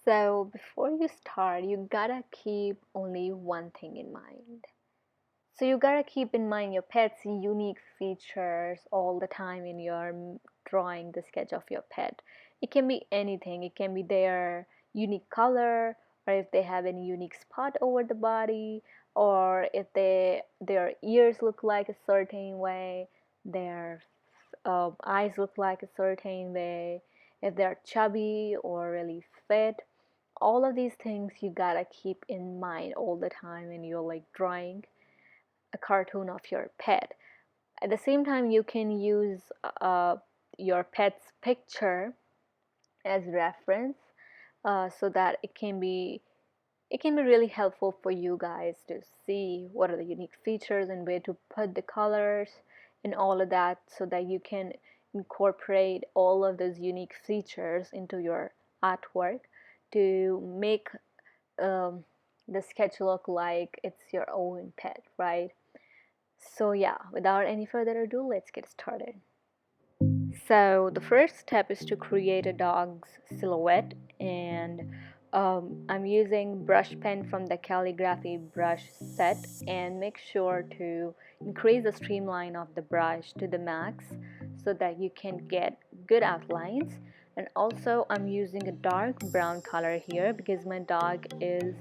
So before you start, you gotta keep only one thing in mind. So you gotta keep in mind your pet's unique features all the time in your drawing the sketch of your pet. It can be anything. It can be their unique color, or if they have any unique spot over the body, or if their ears look like a certain way, their eyes look like a certain way, if they're chubby or really fit. All of these things you gotta keep in mind all the time when you're like drawing a cartoon of your pet. At the same time, you can use uh, your pet's picture as reference, so that it can be really helpful for you guys to see what are the unique features and where to put the colors and all of that, so that you can incorporate all of those unique features into your artwork to make um, the sketch look like it's your own pet, right? So yeah, without any further ado, let's get started. So the first step is to create a dog's silhouette, and I'm using brush pen from the calligraphy brush set, and make sure to increase the streamline of the brush to the max so that you can get good outlines. And also I'm using a dark brown color here because my dog is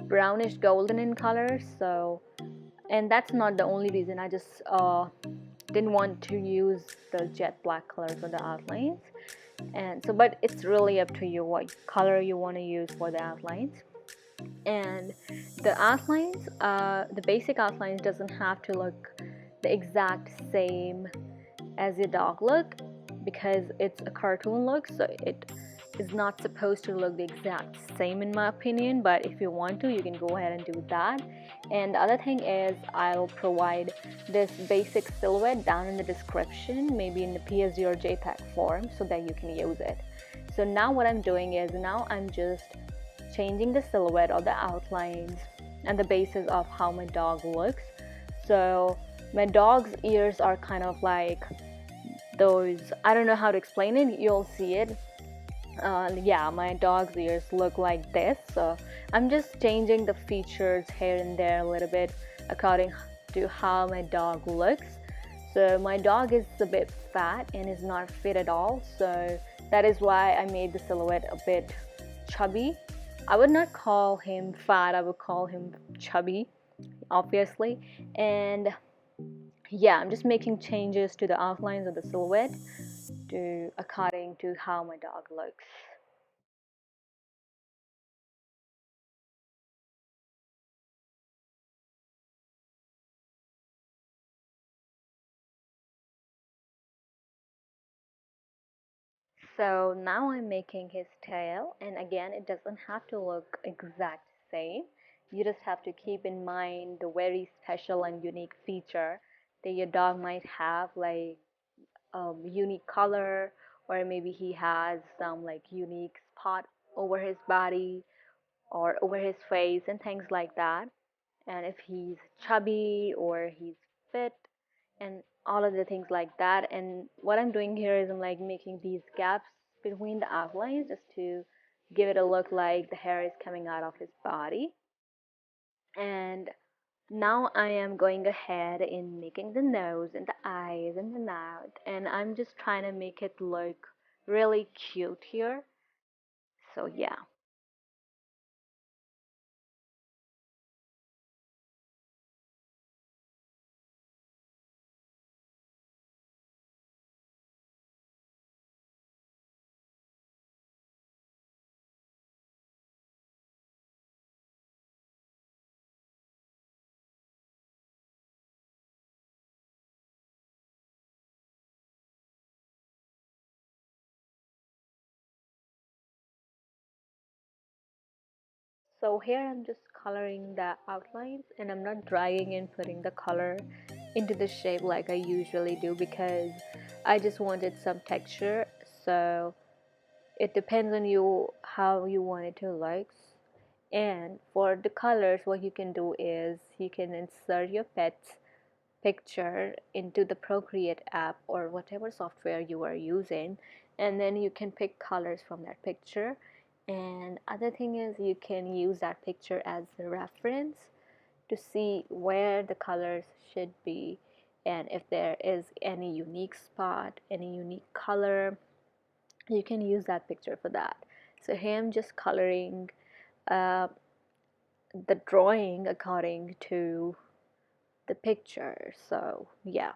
brownish golden in color. So, and that's not the only reason. I just didn't want to use the jet black color for the outlines. And so, but it's really up to you what color you want to use for the outlines. And the outlines, the basic outlines doesn't have to look the exact same as your dog look, because it's a cartoon look, so it is not supposed to look the exact same in my opinion. But if you want to, you can go ahead and do that. And the other thing is, I'll provide this basic silhouette down in the description, maybe in the PSD or JPEG form, so that you can use it. So now what I'm doing is, now I'm just changing the silhouette or the outlines and the basis of how my dog looks. So my dog's ears are kind of like those, I don't know how to explain it, you'll see it. Yeah, my dog's ears look like this. So I'm just changing the features here and there a little bit according to how my dog looks. So my dog is a bit fat and is not fit at all, so that is why I made the silhouette a bit chubby. I would not call him fat, I would call him chubby, obviously. And yeah, I'm just making changes to the outlines of the silhouette to according to how my dog looks. So now I'm making his tail, and again, it doesn't have to look exact same. You just have to keep in mind the very special and unique feature that your dog might have, like unique color, or maybe he has some like unique spot over his body or over his face and things like that. And if he's chubby or he's fit and all of the things like that. And what I'm doing here is I'm like making these gaps between the outlines just to give it a look like the hair is coming out of his body. And now I am going ahead in making the nose and the eyes and the mouth, and I'm just trying to make it look really cute here. So yeah. So here I'm just coloring the outlines, and I'm not dragging and putting the color into the shape like I usually do, because I just wanted some texture. So it depends on you how you want it to look. And for the colors, what you can do is you can insert your pet's picture into the Procreate app or whatever software you are using, and then you can pick colors from that picture, And other thing is you can use that picture as a reference to see where the colors should be, and if there is any unique spot, any unique color, you can use that picture for that. So here I'm just coloring uh, the drawing according to the picture. So yeah,